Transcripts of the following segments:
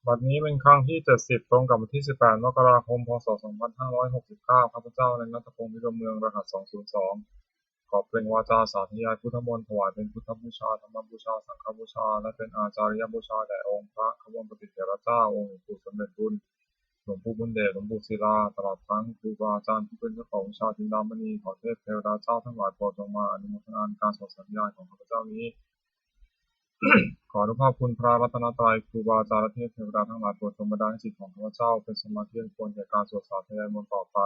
บัดนี้เป็นครั้งที่70ตรงกับวันที่18มกราคมพศ2569ข้าพเจ้านายณัฐพงษ์วิรมเมืองรหัส202ขอเปล่งวาจาสาธยายพุทธมนต์ถวายเป็นพุทธบูชาธรรมบูชาสังฆบูชาและเป็นอาจาริยบูชาแด่องค์พระขบวนปฏิเถรเจ้าองค์หลวงปู่สมเด็จบุญหลวงปู่บุญเดชหลวงปู่ศิลาตลอดทั้งครูบาอาจารย์ที่เป็นเจ้าของวิชาจินดามณีขอเทพเทวดาเจ้าทั้งหลายโปรดจงมาอนุโมทนาการสวดสัญญาณของข้าพเจ้านี้ ขออนุภาพคุณพระรัตนตรัยครูบาอาจารย์และเทพเทวดาทั้งหลายโปรดจงบันดาลให้จิตของข้าพเจ้าเป็นสมาธิอันควรแก่การสวดสาธยายมนต์ต่อไป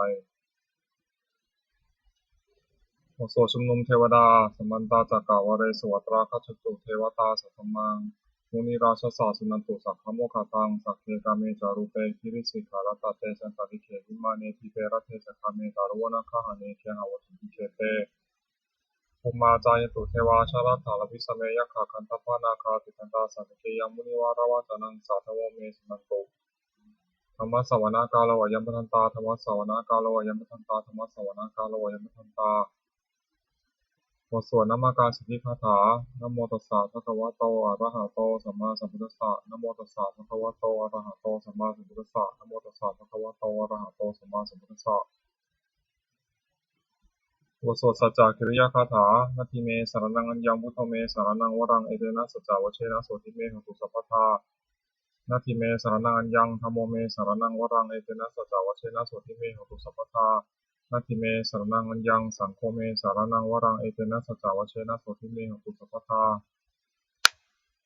บทสวดชุมนุมเทวดาสัมมันตาจักกาวเรสวัตราคัจฉตุเทวตาสัทธมังมุนีราชสาสุนันตุสักขโมคตังสักเคกาเมจารุเปคิริสิกขารัตเตสันตติเขวิมาเนทิเปรัตเทสักขเมจารุวนาคหาเนเคหาวสุติเขเต ภูมิมาจายตุเทวาชาลัตถาลวิสเมยัคขาคันทพานาคาติทันตาสันติยามุนิวาราวาจนังสาธวเมสุนันโตธรรมสวนากาลวยัมปทันตาธรรมสวนากาลวยัมปทันตาธรรมสวนากาลวยัมปทันตาบทสวดนามการสิทธิคาถานะโมตัสสะภะคะวะโตอะระหะโตสัมมาสัมพุทธัสสะนะโมตัสสะภะคะวะโตอะระหะโตสัมมาสัมพุทธัสสะนะโมตัสสะภะคะวะโตอะระหะโตสัมมาสัมพุทธัสสะ บทสวดสัจจกิริยาคาถานาทีเมสารนังอัญญังพุทโธเมสารนังวรังเอเตนะสัจจาวเชนะโสติเมหตุสัพพทานาทีเมสารนังอัญญังธัมโมเมสารนังวรังเอเตนะสัจจาวเชนะโสติเมหตุสัพพทานาทีเมสารนังอัญญังสังโฆเมสารนังวรังเอเตนะสัจจาวเชนะโสติเมหตุสัพพทา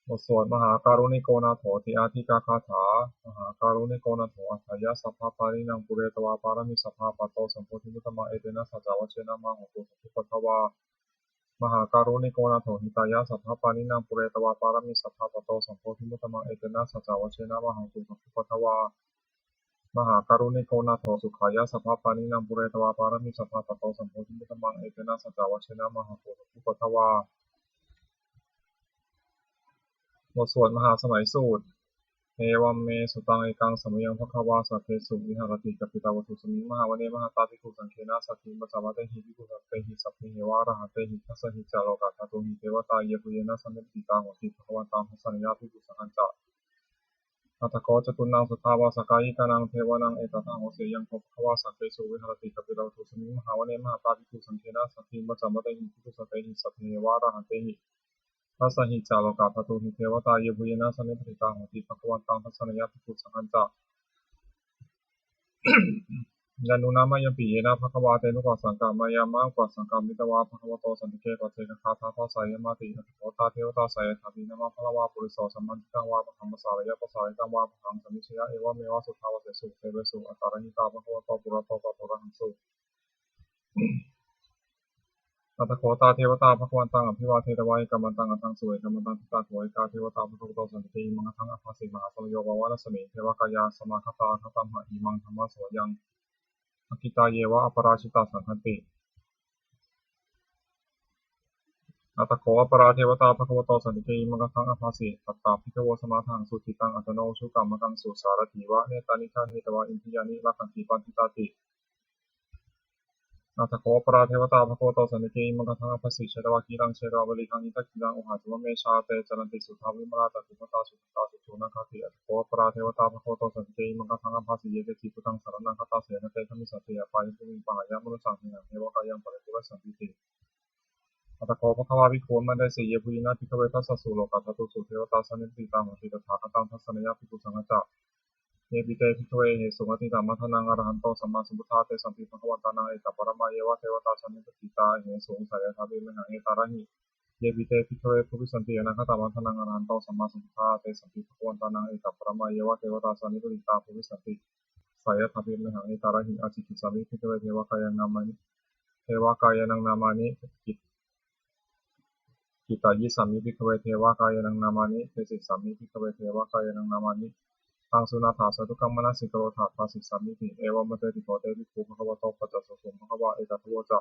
บทสวดมหาการุณิโกนาโถติอาทิกาคาถามหาการุณิโกนาโถอัฏฐายะสัพพะปารินังปุเรตวาปารมิสัพพะปัตโตสัมโพธิมุตตมะเอเตนะสัจจวัชเชนะมังหตุสัพพุปทวามหาการุณิโกนาโถหิตายะสัพพะปารินังปุเรตวาปารมิสัพพะปัตโตสัมโพธิมุตตมะเอเตนะสัจจวัชเชนะมังหตุสัพพุปทวามหาการุณิโกนาโถสุขายะสัพพะปารินังปุเรตวาปารมิสัพพะปัตโตสัมโพธิมุตตมังเอเตนะสัจจวัชเชนะมังหตุสัพพุปทวา บทสวดมหาสมัยสูตรเอวัมเมสุตังเอกังสมยังภควาสัพเพสุวิหารติกัปปิตาวัตถุสมิงมหาวเนมหาตาภิกขุสังเคนะสัพพิมัจจามะเตหิภิกขุสัพเพหิสัพเพหิวะระหะเตหิทัสสะหิจาโลกาธาตุหิเทวตาเยปุเยนะสัมเมติตาโหติภควันตังทัสสะนยาภิกขุสังฆัจจะอัตถโกจตุนังสุทธาวาสกายิกานังเทวานังเอตตังโหเสยังภควาสัพเพสุวิหารติกัปปิตาวัตถุสมิงมหาวเนมหาตาภิกขุสังเคนะสัพพิมัจจามะเตหิภิกขุสัพเพหิสัพเพหิวะระหะเตหิทัสสะหิจาโลกาธาตุหิเทวตาเยปุเยนะสัมเมติตาโหติภควันตังทัสสะนยาภิกขุสังฆัจจะ ยันนุนามายปีเยนะภควาเตนุปัสสังกามายามะปัสสังกามิตวาภควโตสันติเกปัจเจกคาถาภาษายมาติอัตโตตาเทวตาสายถามินามะภควาปุริโสสัมมันติตังวาปะหังภาษาระยะภาษาริตังวาปะหังสมิชยะเอวะเมวะสุทาวะเสสุเทเวสุอัตตาริตาภควโตปุระโตปะปุระหังสุอัตโคตาเทวตาภควันตังอภิวาเทตวายกัมมันตังอัตังสุเวกัมมันตังทิตาโถยกาเทวตาภควโตสันติมังคังอภัสสิมหาสมโยบวานสมิเทวกายาสมาคตาคตัมหะอิมังธรรมะโสยังอกิตาเยวะอปราชิตาสังคันติ อัตถโขอปราเทวตาภควโตสันติเกยิมังคังอภาสิตัตตาภิกขโวสมาทังสุจิตังอัตโนชุกัมมะกังสุสารถีวะเนตานิฆาเหตวะอินทิยานิรักขันติปันติตาติอัตถโขอปราเทวตาภควโตสันติเกยิมังคังอภาสิเชตวะกีรังเชตวะบริคังอิทักขิรังอุหาจุมะเมชาเตจรันติสุทาวิมลาตติปตาสุตตาสุโนคติอัตถโขอปราเทวตาภควโตสันติเกยิมังคังอภาสิเยเตจิปุตังสารนังคตาเสนเตชะมิสัตติยปายิปุมิปังยะมนุสังเหียงเทวกายังปริปุเรสันติติ อัตถโกภควาวิโคนมันได้เสียบุญนาทิคเวทัสสสุโลกัสตุสุเทวตาสันติตามหัติตถาคตังทัศนยาภิกขุสังฆจะเยปิเตภิกขเวเหสุงติตามัทนังอรหันโตสัมมาสัมพุทธาเตสัมปิภควตานังเอตปรมาเยวะเทวตาสันติตาเหสุงสายทาเวมหังเอตาระหิเยปิเตภิกขเวภูริสันติอนาคตามัทนังอรหันโตสัมมาสัมพุทธาเตสัมปิภควตานังเอตปรมาเยวะเทวตาสันติตาภูริสันติสายทาเวมหังเอตาระหิอาจิกิสามิภิกขเวเทวกายนามานิเทวกายนังนามานิกิกิตายิสัมมิภิกขเวเทวากายนังนามานิเทศิสัมมิภิกขเวเทวากายนังนามานิตังสุนาถาสตุกัมมนัสสิกโรธาภาสิสัมมิติเอวมะเตติโกเตติภูภควโตปัจจสุสมภควะเอกทัวจะ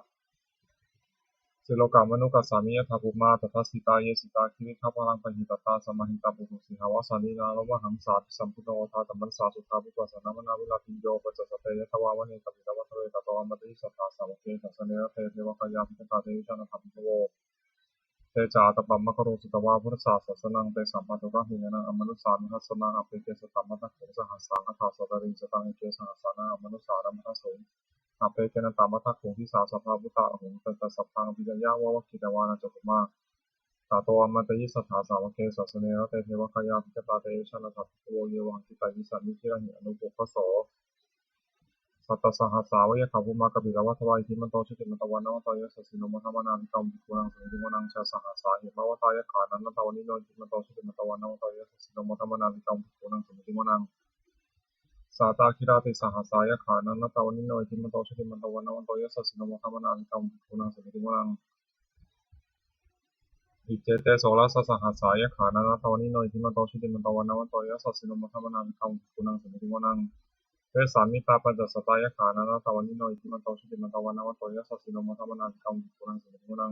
สิโลกามนุกัสสามิยถาภูมาตถาสิตาเยสิตาคิริขพลังปหิตตาสมหิตาปุถุสิหาวาสานินาโลมหังสาภิสัมพุทโธธาตัมมัสสาสุทธาภิกขุสนามนาวิลาปิโยปัจจสเตยะทวาวะเนตปิตวัตเวตโตอมติสัทธาสาวกเกสัสเนระเตเทวกายาภิกขตาเตวิชานะธรรมโว เตจาตปัมมะกโรสุตวาพุทธศาสสนังเตสัมปัตุระหิยนังอมนุสามิทัสสนังอภิเกสตัมมะตะโขสหัสสังอัฏฐาสตริงสตังเอเกสหัสสานังอมนุสานัมทัสสงอภิเกนะตัมมะตะโขทิสาสัพพะพุทธะอหุงตัสสัพพังวิจยาวะวะกิตวานะจตุมาตาโตอมตะยิสัทธาสาวเกสัสเนระเตเทวะขยาภิกตาเตชนะสัพพโวเยวังกิตายิสันนิทิระหิอนุปุพพโสสัตตสหัสสาวะยะขับบุมากบิลวัตวายทิมันโตชิติมันตวันนวัตยสัสสิโนมัทมานาวิกัมภิกุนังสุนิมนังชาสหัสสาหิมวัตายะขานันนตวนิโนจิมันโตชิติมันตวันนวัตยสัสสิโนมัทมานาวิกัมภิกุนังสุนิมนังสาตาคิราติสหัสสายะขานันนตวนิโนจิมันโตชิติมันตวันนวัตยสัสสิโนมัทมานาวิกัมภิกุนังสุนิมนังอิเจเตโสรัสสหัสสายะขานันนตวนิโนจิมันโตชิติมันตวันนวัตยสัสสิโนมัทมานาวิกัมภิกุนังสุนิมนังเวสามิตาปัญจสตายะขานานาตวันนิโนอิทิมันโตชิติมันตวันนวัตโตยะสัสสิโนมัทมนาวิกัมภิกุนังสุนิมุนัง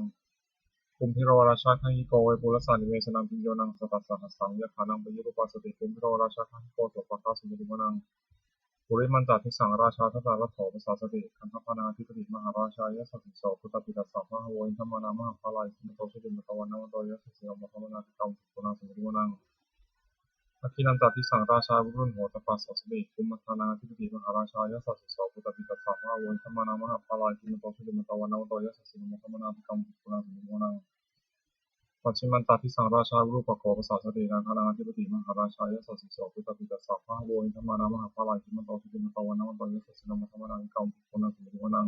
คุมพิโรราชาคังฮิโกเวปุรสานิเวสนังพิโยนังสตัสสหัสสังยะขานังปยุรุปัสสติคุมพิโรราชาคังฮิโกโสภคาสุนิมุนังปุริมันจัติสังราชาทัตตาลัทโถปสาสติคันธปนาธิปติมหาราชายะสัสสิโสพุทธปิตัสสะมหาโวอินทมานามหาภาลายทิมันโตชิติมันตวันนวัตโตยะสัสสิโนมัทมนาวิกัมภิกุนังสุนิมุนังอคินันตติสังราชาบุรุษโหตปัสสะสติคุมัทนาธิปติมหาราชายะสัสสิโสพุทธปิตัสสะมหาโวอินทมานามหาภาลายทิมันโตชิติมันตวันนวัตโตยะสัสสิโนมัทมนาวิกัมภิกุนังสุนิมุนังปัจฉิมันตติสังราชาบุรุษปโคปสาสตินังคณาธิปติมหาราชายะสัสสิโสพุทธปิตัสสะมหาโวอินทมานามหาภาลายทิมันโตชิติมันตวันนวัตโตยะสัสสิโนมัทมนาวิกัมภิกุนังสุนิมุนัง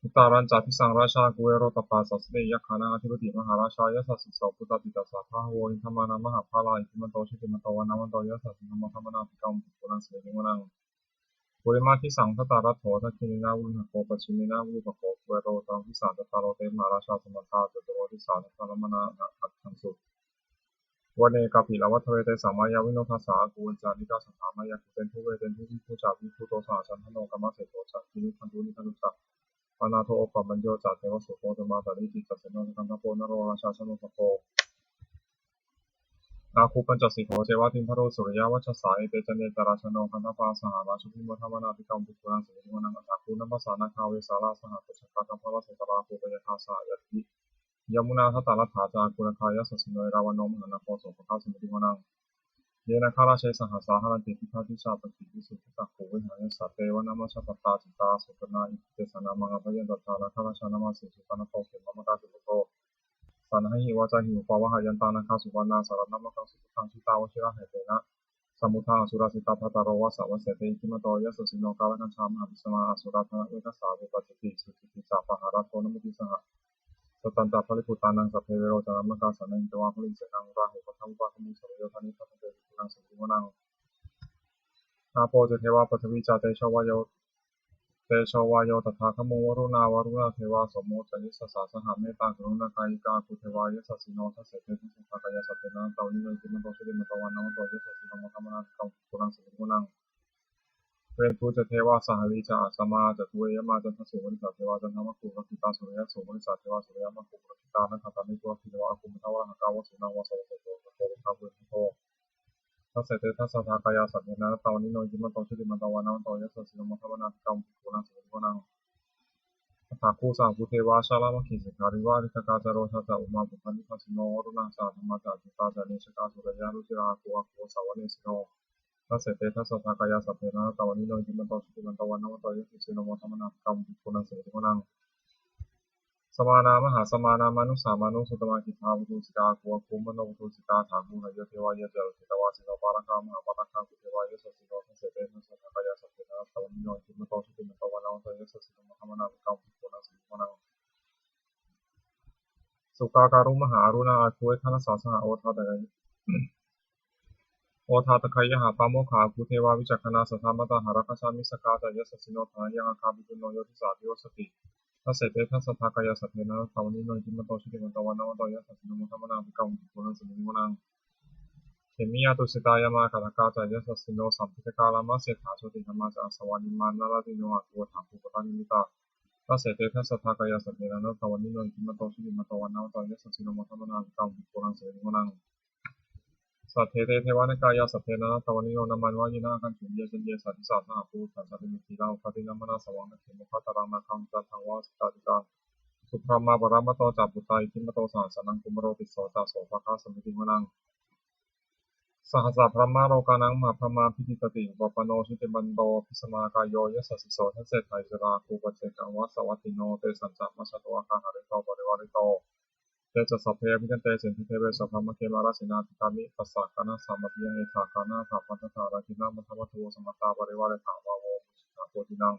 อุตารัญจาทิสังราชากุเวโรตปาสัสเดยัคขานาธิปติมหาราชายะสัสสิโสพุทธปิตัสสะพะโวอินทมานามหาภาลายทิมันโตชิติมันโตวันนามันโตยะสัสสิโนมัทมนาภิกัมภิกุนังเสนิมังปุริมาทิสังทตารัตโถทัคคินินาวุณโภปชิมินาวุปโภกุเวโรตังทิสาตตาโรเตมหาราชาสมัทธาจตุโรทิสานัตตมนาอัตถังสุวันเนกาปิลวัตเวเตสัมมายาวิโนทัสสะกุเวจานิกาสัทธามายาคุเตนทุเวเตนทุวิภูจาวิภูโตสหชันทโนกัมมะเสโตจักขินิคันตุนิคันุจัก ปนาโทโอปปัญโยจัตเทวสุโภธมาตาลิจิตตัสสะโนสังฆโปนโรราชาชโนสโภนาคูปัญจสิกโหเจวะทิมพโรสุริยวัชสาเอเตจเนตราชโนคันธปาสหราชุพิมธรรมนาภิกรรมภิกขุนังสุริมนังอัฏฐาคูนัมปสานาคาเวสาราสหตุชกาคัมภวสุตราภูปยคาสายติยมุนาทัตตาลัฏฐาจากุณคายสัสสิโนเอราวันโนมหานาโคสุภคาสุริมนังเยนะคาราเชสหัสสาหรันติพิฆาทิชาปกิวิสุทธิตักขุวิหารสัตเตวนามาชตตาจิตาสุปนาอิเตสนามังอภยันตตานาคาราชานามาสิสุปนาโตเขมมะกาสุโตสันหหิวาจาหิวปาวะหายันตานาคาสุวรรณาสารนามะกังสุตังชิตาวชิระเหเตนะสมุทาสุรสิตาทัตตารวะสาวเสเตกิมโตยัสสิโนกาลกัญชามหาวิสมาอสุรัตนะเวกัสสาเวปัจจิสุจิติจาปหาราโทนมุติสหสตันตาภริปุตานังสัพเพเวโรจามะกาสันนิจวาภริเสนังราหุปทัมปะขมุสเวโยธานิทัพเตตินังสุริมนังอาโปเจเทวาปฐวิจาเตชวายโยเตโชวายโยตถาคโมวรุณาวรุณาเทวาสมโมจยิสสาสหเมตตากรุณากายิกาคุเทวายสัสสิโนทัสเสเตทัสสะกายสัพเพนะตาวิโนจิมันโตชิริมันตวันนวัตโตยัสสิโนมัทมนาคัมปุรังสุริมุนังเวนทูจเทวาสหวิจาสมาจตุเวยมาจันทสุวริสาเทวาจันทมะกุรกิตาสุริยสุวริสาเทวาสุริยมะกุรกิตานักขัตานิตัวคิเทวาคุมทวะหะกาวสุนังวะโสเสโตโตทาวุโตทัสเสเตทัสสะทากายสัพเพนะตาวิโนจิมันโตชิริมันตวันนวัตโตยัสสิโนมัทมนาคัมปุรังสุริมุนังถาคูสังคุเทวาชาลามคิสิการิวาริตกาจารโรชาจาอุมาบุพันิทัสสิโนวรุณาสาธรรมจาจิตาจานิชกาสุรยารุจิราคุอาคุสาวเนสิโนทัสเสเตทัสสะทากายสัพเพนะตาวิโนจิมันโตชิริมันตวันนวัตโตยัสสิโนมัทมนาคัมปุรังสุริมุนังสมานามหาสมานามานุสามานุสุตมากิทาวุตุสิกาคุคุมโนวุตุสิกาถาคูหายเทวายะเจริตวาสิโนปาระคามหาปาระคาคุเทวายะสัสสิโนทัสเสเตทัสสะทากายสัพเพนะตาวิโนจิมันโตชิริมันตวันนวัตโตยัสสิโนมัทมนาคัมปุรังสุริมุนังสุกาการุมหาอรุณาอาคุเวทนาสาสหโอทาตะไกโอทาตะไคยหาปามโมขาคุเทวาวิจักขณาสัทธามตาหารักษามิสกาจายสัสสิโนทายังอาคาบิจุโนโยติสาธิโอสติทัสเสเตทัสสะทากายสัพเพนะตาวิโนจิมันโตชิริมันตวันนวัตโตยัสสิโนมัทมนาคัมปุรังสุริมุนังเขมิยาตุสิตายามาคาตกาจายสัสสิโนสัมพิตกาลามาเสถาโชติธรรมาจาสวานิมานาราติโนอาคุถาภูปตานิมิตาทัสเสเตทัสสะทากายสัพเพนะตาวิโนจิมันโตชิริมันตวันนวัตโตยัสสิโนมัทมนาคัมปุรังสุริมุนัง สัทเทเทวานกายาสัพเพนะตวันนิโยนามันวายินาคันถุนเยสันเยสัติสาสหภูสันสัตติมิทีนาอุปตินามนาสวังนะเขมุขตารังนาคังจัตถังวาสตาติกาสุพรมาปรามโตจัปุตตาอิทิมโตสหัสนังกุมโรติโสตาโสภคาสมิติวนังสหัสพระมาโลกานังมหาพระมาพิธิตติวปโนชิติบันโดพิสมากายโยยสัสสิโสทัสเสไทจราคูปเจกังวัสวัตติโนเตสัญจมัสสะตวะคาหาริโตปริวาริโตเตจะสัพเพอภิกันเตสินทิเทเวสพรมเกมาราสินาติกามิปัสสะกานาสามัติยังเอธาคานาถาปัตตาราคินามัทธวัตถุสมัตตาปริวาริถาวาโวมุชิตาโพธินัง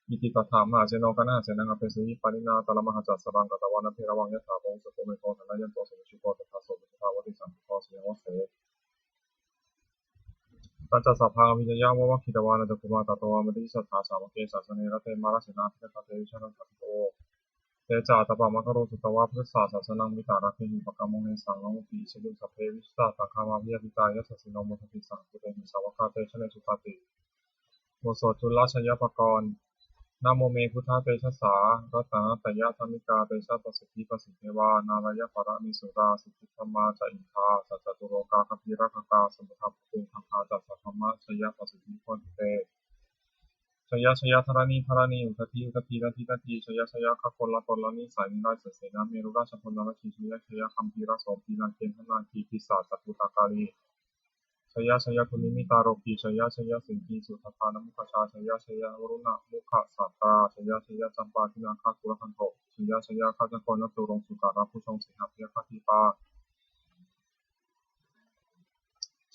อิติปถามหาเจโนกนาเสนังอเปสิยิปานินาตละมหาจัสสรังกตวานะเทระวังยะถาโพสโตเมโตธนายันโตสมุชุโกตถาโสมุทธาวติสัมโตเสยวเสตัจจสัพพังอภิญญาวะวะคิตวานะตะคุมาตตวามติสัทธาสาวกเกสัสเนระเตมาราสินาทิกตเตวิชนะสัพโตเตจาตปะมะคโรสุตวะพุทธศาสนังมิตาราคิหิปะกามงเนสังโนปีชลุสัพเพวิสตาตังคามาวิยติตายะสัสสิโนมุทติสังกุเตหิสาวกาเตชะเนสุตติโมโสจุลราชยปกรณ์นะโมเมพุทธาเตชะสารัตนะตยะธรรมิกาเตชะปสิทธิปสิทเทวานารายะปะมิสุราสิทธิธรรมาจะอินทาสัจจตุโลกาคพิรักกาสมุทัพปุงคังคาจัสสะธรรมะชยะปสิทธิโพธิเตชยชยธรณีธรณีอุทธีอุทธีนาทีนาทีชยชยขคนละตนละนิสายนิราชเสนาเมรุราชพลนรชีชยชยคัมภีรโสมพีนาเกณฑนาคีพิสาจัตุตากาลีชยชยคุนิมิตาโรกีชยชยสิงคีสุทธานมุขชาชยชยวรุณมุขสัตตาชยชยจำปาทินาคาคุรคันโตชยชยข้าจักรนตุรงสุการะผู้ทรงสิงหพยคติปา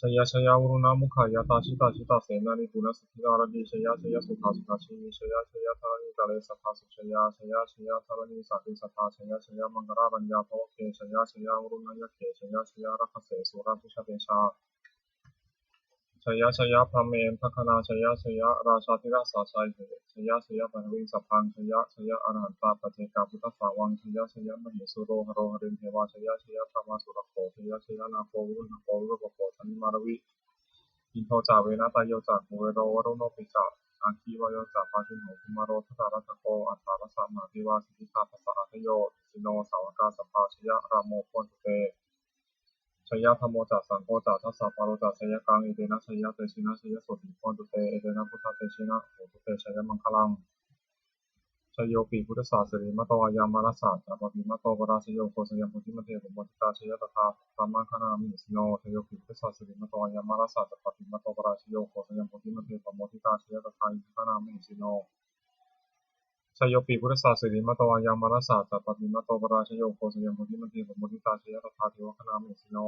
ชยชยวรุณมุขายาตาชิตาชิตาเสนานิปุณสถิการดีชยชยสุขาสุขาชินีชยชยธารณีกาเลสัทธาสุชยชยชยธารณีสัตติสัทธาชยชยมังกราบัญญาโตเกชยชยวรุณยเกชยชยรักเสสุราตุชเตชาชยชยพระเมนทัคนาชยชยราชาธิราชาชัยชยชยปฐวิงสัพพังชยชยอรหันตาปเจกาพุทธสาวังชยชยมเหสุโรหโรหรินเทวาชยชยธรรมสุรโขชยชยนาโควิรุณโควิรุปโขชันนิมารวิอินโทจาเวนะตายโยจากโมเวโรวรุโนปิจาอาคีวโยจากปาจิโนคุมารโรทัตตารัตโกอัฏฐารสัมมาทิวาสิกิตาภาษาทโยสิโนสาวกาสัพพาชยรามโมพนตุเตชยธรรมโมจัสสังโฆจัสทัสสะปาโรจัสชยกังเอเตนะชยเตชินะชยโสติพรตุเตเอเตนะพุทธเตชินะโหตุเตชยมังคลังชโยปีพุทธศาสริมโตอายามารัสสะจัปปิมโตปราชโยโคสยามพุทธิมเทปุมติตาชยตถาธรรมังคณามิสิโนชโยปีพุทธศาสริมโตอายามารัสสะจัปปิมโตปราชโยโคสยามพุทธิมเทปุมติตาชยตถาอิคณามิสิโนชโยปีพุทธศาสริมโตอายามารัสสะจัปปิมโตปราชโยโคสยามพุทธิมเทปุมติตาชยตถาเทวคณามิสิโน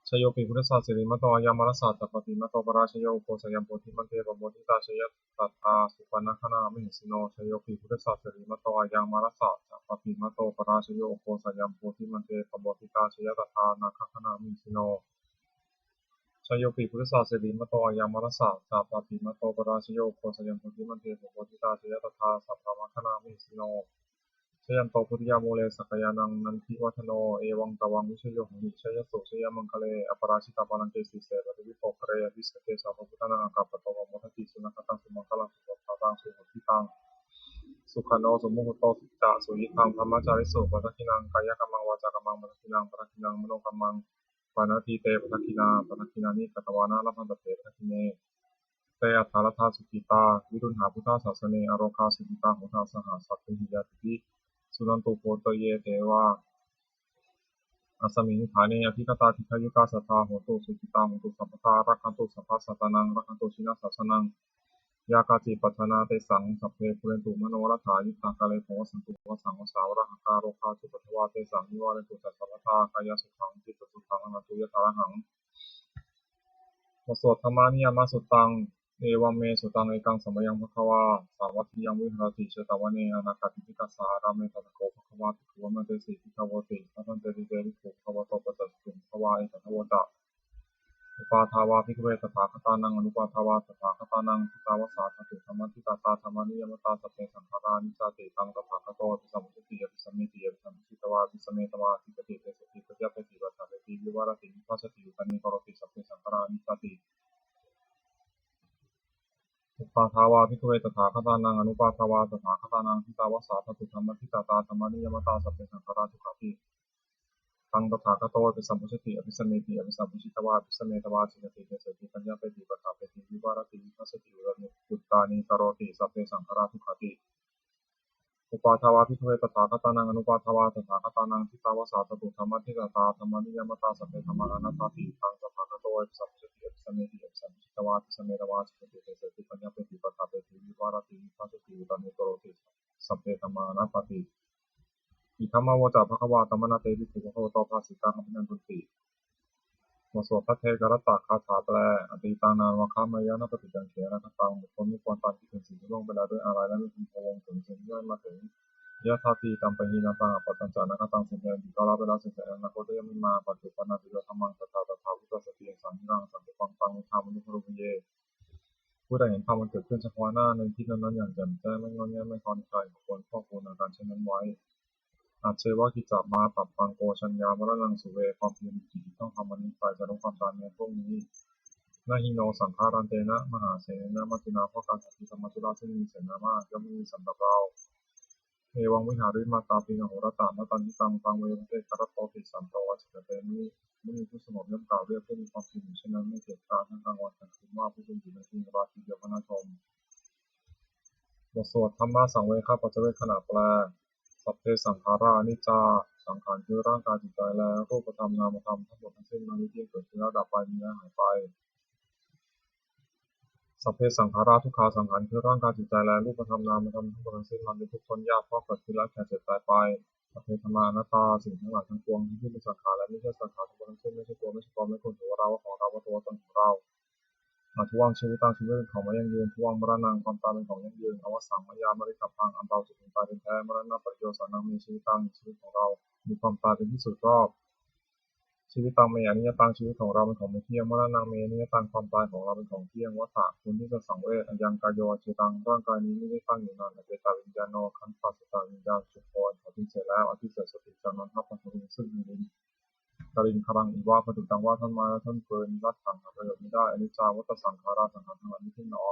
ชโยปิพุทธศาสริมโตอายามารสาตปฏิมโตปราชโยโคสยามโพธิมันเทปโมทิตาชยตัตถาสุปนคณามิหิสิโนชโยปิพุทธศาสริมโตอายามารสาตปฏิมโตปราชโยโคสยามโพธิมันเทปโมทิตาชยตัตถานาคคณามิหิสิโนชโยปิพุทธศาสริมโตอายามารสาตปฏิมโตปราชโยโคสยามโพธิมันเทปโมทิตาชยตัตถาสัพพมคณามิหิสิโนชยันโตพุทธิยาโมเลสกยานังนันทิวัฒโนเอวังตวังวิชโยหิชยสุชยมังคะเลอปราชิตาปานังเกสีเสปฏิวิโปกเรวิสเกสาภพุทธานังกัปปะโตวโมทัติสุนัขตังสุมังคลังสุขภาตังสุหุติตังสุขโนสุมุหุโตสุจาสุยิทังธรรมจาริสุปัฏฐินังกายกรรมังวาจากรรมังปัฏฐินังปัฏฐินังมโนกรรมังปานาทีเตปัฏฐินาปัฏฐินานิกัตวานาลพันตเตปัฏฐิเนเตอัฏฐารธาสุกิตาวิรุณหาพุทธศาสเนอโรคาสุกิตาโหทาสหสัพพิหิยติสุนันตุโพตเยเทวาอัสมิงฐานีอภิคตาทิคยุตาสัทธาโหตุสุขิตาโหตุสัพพตารักขันตุสัพพสัตนังรักขันตุชินาสัสนังยากาจิปัฏนาเตสังสัพเพปุเรนตุมโนรัฐายิตากาเลภวสันตุวสังวสาวรหการโรคาจุปัทวาเตสังนิวาเรตุจัตตาตากายสุขังจิตสุขังอนันตุยถาหังวสวดธรรมานิยามสุตังเอวัมเมสุตังเอกังสมยังภควาสาวัตถิยังวิหรติเชตวันเนอนาคติปิกัสสารามเมตตะโกภควาติภวมเตสิภิกขวติพันเตติเตริภูภวโตปัสสตุภวาเอกทวตะอุปาทาวาภิกขเวตถาคตานังอนุปาทาวาตถาคตานังทิตาวสาธตุธรรมทิตาตาธรรมานิยมตาสัพเพสังขารานิจาติตังตถาคโตปิสัมพุทธิยปิสัมมิติยปิสัมพุทธิตวาปิสัมเมตวาติปติเตสติปยปติวัฏฏะติวิวารติวิปัสสติอุตานิโกรติสัพเพสังขารานิจาติอุปาทาวาภิกขเวตถาคตานังอนุปาทาวาตถาคตานังทิตาวสาธตุธรรมทิตาตาธรรมานิยมตาสัพเพสังขาราทุกขาติ ตังตถาคโตอภิสัมพุชติอภิสัมเมติอภิสัมพุชิตวาอภิสัมเมตวาสิกติเตสติปัญญาเปติปะทาเปติวิวารติวิภัสสติอุตตานิกโรติสัพเพสังขาราทุกขติอุปาทวาภิกขเวตถาคตานังอนุปาทวาตถาคตานังทิตาวาสาตตุธรรมทิฏฐาธรรมนิยมตาสัพเพธรรมานัตตาติตังตถาคโตอภิสัมพุชติอภิสัมเมติอภิสัมพุชิตวาอภิสัมเมตวาสิกติเตสติปัญญาเปติปะทาเปติวิวารติวิภัสสติอุตตานิกโรติสัพเพธรรมานัตตาติอิทัมมาวจาภควาตัมมนาเตวิสุภโตโตภาสิตังอภินันตุติบทสวดพระเทกรตคาถาแปลอดีตานานวคามายานปฏิจังเขนะตังบุคคลไม่ควรตามที่ถึงสิ่งที่ล่วงไปแล้วด้วยอะไรและไม่พึงพะวงถึงสิ่งที่ย่อยมาถึงยะธาตีตัมปะหินาตังอปัตตัญจานะตังสิ่งใดที่ก็รับไปแล้วสิ่งใดอนาคตยังไม่มาปัจจุบันนาติโยธรรมังตถาตถาพุทธสติสังฆังสังฆังตังวิธามนุภรุเยผู้ใดเห็นธรรมมันเกิดขึ้นเฉพาะหน้าในที่นั้นอย่างแจ่มแจ้งไม่งอนแงไม่คลอนใครควรข้อควรอาการเช่นนั้นไว้อาเชวะกิจจามาตับปังโกชัญญามรณังสุเวความเพียรจิตต้องทำมันนี้ไปจะรู้ความตายในพวกนี้นาฮิโนสังขารันเตนะมหาเสนะมัจจุนาเพราะการสัตย์ธรรมจุฬาซึ่งมีเสนามากย่อมไม่มีสำหรับเราเอวังวิหาริมาตาปิงโหรตานาตันทิตังตังเวรเตคารโตติสันโตวัชเตมิไม่มีผู้สงบย่อมกล่าวเรียกผู้มีความผิดเช่นนั้นไม่เกียรติการทั้งกลางวันกลางคืนว่าผู้เป็นอยู่ในที่ราชีเดียวพนาชมบทสวดธรรมะสังเวชปัจเจเวคขณะแปลสัพเพสังขารานิจจาสังขารคือร่างกายจิตใจและรูปธรรมนามธรรมทั้งหมดทั้งสิ้นมันไม่เที่ยงเกิดขึ้นแล้วดับไปมีและหายไปสัพเพสังขาราทุกขาสังขารคือร่างกายจิตใจและรูปธรรมนามธรรมทั้งหมดทั้งสิ้นมันเป็นทุกข์ทนยากเพราะเกิดขึ้นแล้วแก่เจ็บตายไปสัพเพธรรมานัตตาสิ่งทั้งหลายทั้งปวงที่เป็นสังขารและไม่ใช่สังขารทั้งหมดทั้งสิ้นไม่ใช่ตัวไม่ใช่ตนไม่ควรถือว่าเราว่าของเราว่าตัวตนของเราทวงชีวิตตั้งชีวิตของมายั่งยืนทวงมรณะความตายเป็นของยั่งยืนอวสังมายามริขับพังอันเบาจุดตายเป็นแท้มรณะประโยชน์สานังมีชีวิตตั้งชีวิตของเรามีความตายเป็นที่สุดรอบชีวิตตังเมอนิยตังชีวิตของเราเป็นของไม่เที่ยงมรณะเมอนิยตังความตายของเราเป็นของเที่ยงวัฏฏะคุณที่จะสังเวชยังกายโยเจตังร่างกายนี้ไม่ได้ตั้งอยู่นานแต่เป็นตาวิญญาณโนขันธ์ปัสสตาวิญญาณสุขอนอธิเสร็จแล้วอธิเสร็จสติจากนั้นทัพพันธุซึ่งมีกรินครังอีว่าพระดุตังว่าท่านมาแล้วท่านเกินรัดถังหาประโยชน์ไม่ได้อนิจจาวัฏสังขาราสังขารทั้งหลายไม่เที่ยงหนอ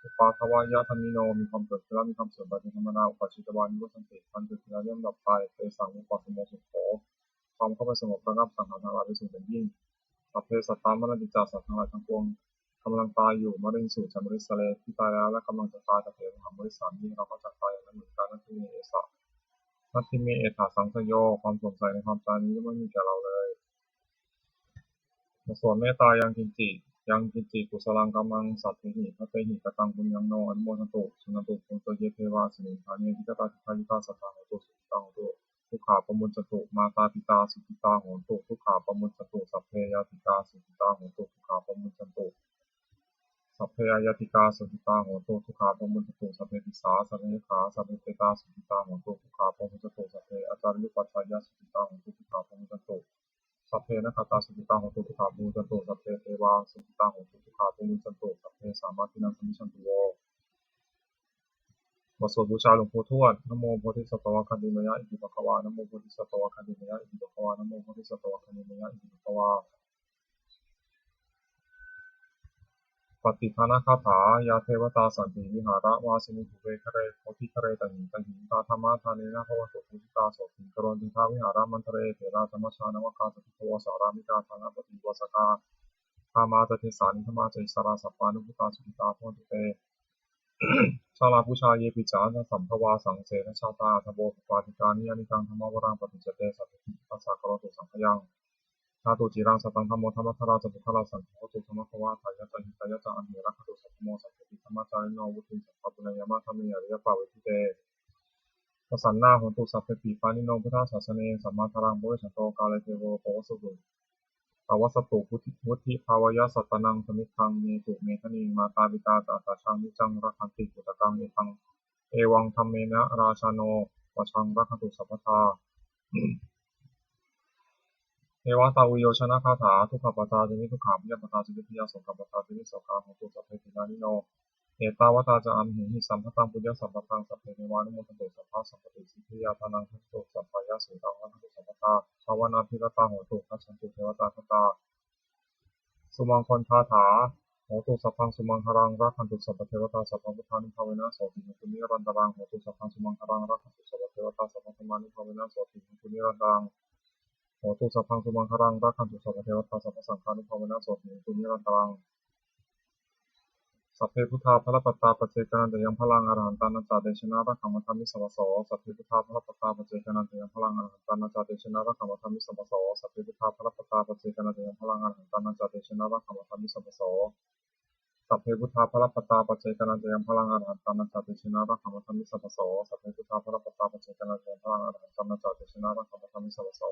อุปาทวายะธรรมิโนมีความเกิดขึ้นแล้วมีความเสื่อมไปเป็นธรรมดาอุปาชิตวานิวัฏติมันเกิดขึ้นแล้วย่อมดับไปเตสังอุปาสโมสุโขความเข้าไปสงบระงับสังขารทั้งหลายเป็นสิ่งเป็นยิ่งสัพเพสัตตามรณติจาสัตว์ทั้งหลายทั้งปวงกำลังตายอยู่มริงสู่จามริสเลที่ตายแล้วและกำลังจะตายแต่เพียงมหามริสานี้เราก็จะตายอย่างนั้นเหมือนกันนั่นคือเอสะนัตถิเมเอถาสังสโยความสงสัยในความตายนี้ไม่มีแก่เราเลยส่วนเมตตายังกินจิกุศลังกัมมังสัพเพหิพระเตหิกตังปุญญังโนอนุโมทนตุสุนันตุปุตโตเยเทวาสิริฐานีทิกตาทิคายิกาสัทธาโหตุสุขิตังโหตุทุกขาปมุจจตุมาตาปิตาสุขิตาโหตุทุกขาปมุจจตุสัพเพยติกาสุขิตาโหตุทุกขาปมุจจตุสัพเพยติกาสุขิตาโหตุทุกขาปมุจจตุสัพเพติสาสัพเพขาสัพเพเตตาสุขิตาโหตุทุกขาปมุจจตุสัพเพอาจาริยุปัชฌายะสุขิตาโหตุทุกขาปมุจจตุสัพเพนะคตาสุขิตาโหตุทุกขาปมุจจตุสัพเพเทวาสุขิตาโหตุทุกขาปมุจจตุสัพเพสามาทินังสมิชันตุโวบทสวดบูชาหลวงปู่ทวดนะโมโพธิสัตว์วะคันติมยะอิติปะคะวานะโมโพธิสัตว์วะคันติมยะอิติปะคะวานะโมโพธิสัตว์วะคันติมยะอิติปะคะวาปฏิภาณคาถายาเทวตาสันติวิหาระวาสินิภูเวคะเรโพธิคะเรตันหิตาธรรมะทาเนนะภวตุภูชิตาโสติกรณติทาวิหาระมันทะเรเถระธรรมชานวกาสติภวสารามิกาธานาปฏิวสกาธามาตติสานิธรรมาจสาราสัพพานุภุตาสุขิตาโพธิเตชาลาภูชาเยปิจานะสัมภวาสังเสนชาตาทโวปาติกานิยานิกังธรรมวรังปฏิจเตสัพพิปัสสะกโรตุสังขยังชาตุจิรังสัตังธรรมโมธรรมธราจะบุคลาสังโฆตุธรรมภวาทายะจหิตายะจะอันเหรักขตุสัพพโมสัพพิธรรมจาริโนวุติสัพพปุญญามะธรรมิอริยปาเวทิเตปสันนาโหตุสัพเพปิปานิโนพุทธศาสเนสัมมาทารังโพธิสัตโตกาลเทโวโพวสุตุภาวสตุวุฒิภาวยะสัตตนังสมิทังเมตุเมธนีมาตาปิตาตาตาชังนิจังรักขันติปุตตะกังเนตังเอวังธรรมเมนะราชาโนวชังรักขันตุสัพพทาเทวตาอุโยชนะคาถาทุกขปตาจินิทุกขาพิยปตาจินิพิยโสกปตาจินิโสกาของตุสัพเพตินานิโนเอตาวตาจะอัมหิสัมภตังปุญญสัมปตังสัพเพเนวานุโมทตุสัพพะสัมปติสิทธิยาทานังทัตตุสัพพายะสุตังรักขันตุสัพพทาภาวนาภิรตาโหตุทัชชันตุเทวตาคตาสุมังคลคาถาโหตุสัพพังสุมังครังรักขันตุสัพพเทวตาสัพพพุทธานุภาเวนะโสติมุนิรันตรังโหตุสัพพังสุมังครังรักขันตุสัพพเทวตาสัพพธรรมานุภาเวนะโสติมุนิรันตรัง โหตุสัพพังสุมังคลังรักขันตุสัพพเทวตาสัพพสังฆานุภาเวนะโสติตุนิรันตรังสัพเพพุทธาภลปัตตาปเจกนันเตยังพลังอรหันตานัจจาเดชนะรักขมัทธามิสัพพโสสัพเพพุทธาภลปัตตาปเจกนันเตยังพลังอรหันตานัจจาเดชนะรักขมัทธามิสัพพโสสัพเพพุทธาภลปัตตาปเจกนันเตยังพลังอรหันตานัจจาเดชนะรักขมัทธามิสัพพโสสัพเพพุทธาภลปัตตาปเจกนันเตยังพลังอรหันตานัจจาเดชนะรักขมัทธามิสัพพโสสัพเพพุทธาภลปัตตาปเจกนันเตยังพลังอรหันตานัจจาเดชนะรักขมัทธามิสัพพโส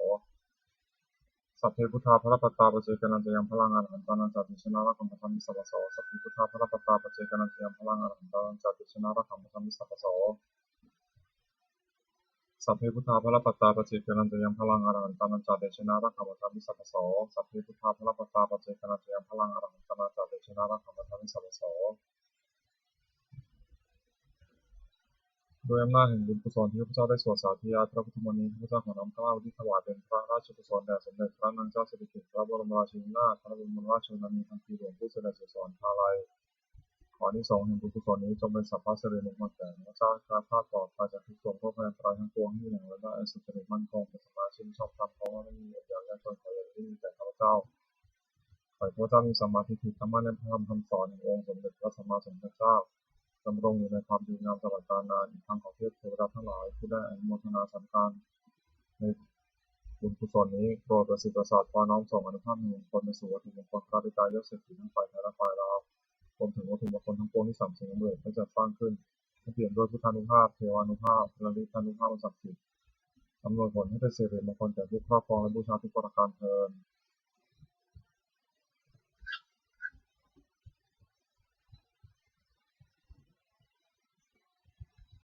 สัพเพพุทธาภลปัตตาปเจกนันเตยังพลังอรหันตานัจจาเดชนะรักขมัทธามิสัพพโสสัพเพพุทธาภลปัตตาปเจกนันเตยังพลังอรหันตานัจจาเดชนะรักขมัทธามิสัพพโสสัพเพพุทธาภลปัตตาปเจกนันเตยังพลังอรหันตานัจจาเดชนะรักขมัทธามิสัพพโสสัพเพพุทธาภลปัตตาปเจกนันเตยังพลังอรหันตานัจจาเดชนะรักขมัทธามิสัพพโสโดยอำนาจแห่งบุญกุศลที่พระเจ้าได้สวดสาธยายพระพุทธมณีที่พระเจ้าขอน้อมเกล้าที่ถวายเป็นพระราชกุศลแด่สมเด็จพระนางเจ้าสิริกิติ์พระบรมราชินีนาถพระบรมราชชนนีพันปีหลวงผู้เสด็จสู่สวรรคาลัยขออานิสงส์แห่งบุญกุศลนี้จงเป็นสัพพะสิริมงคลแก่พระเจ้าข้าพาปลอดภัยจากทุกโศกโรคภัยอันตรายทั้งปวงที่มีแหล่งและได้สุจริตมั่นคงเป็นสมาชิกชอบธรรมเพราะว่าไม่มีอย่างและจนขออย่างที่มีแก่ข้าพเจ้าขอให้พระเจ้ามีสัมมาทิฏฐิธรรมะในพระธรรมคำสอนแห่งองค์สมเด็จพระสัมมาสัมพุทธเจ้าดำรงอยู่ในความดีงามตลอดกาลนานอีกทั้งขอเทพเทวดาทั้งหลายที่ได้อนุโมทนาสังฆทานในบุญกุศลนี้โปรดประสิทธิ์ประสาทพอน้อมส่งอนุภาพแห่งมงคลในสู่วัตถุมงคลพระบิดายศเศรษฐีทั้งฝ่ายไทยและฝ่ายลาวรวมถึงวัตถุมงคลทั้งปวงที่สัมสิ่งสำเร็จได้จัดสร้างขึ้นให้เปลี่ยนด้วยพุทธานุภาพเทวานุภาพและฤทธานุภาพศักดิ์สิทธิ์อำนวยผลให้เป็นสิริมงคลแก่ผู้ครอบครองและบูชาทุกประการเทอญ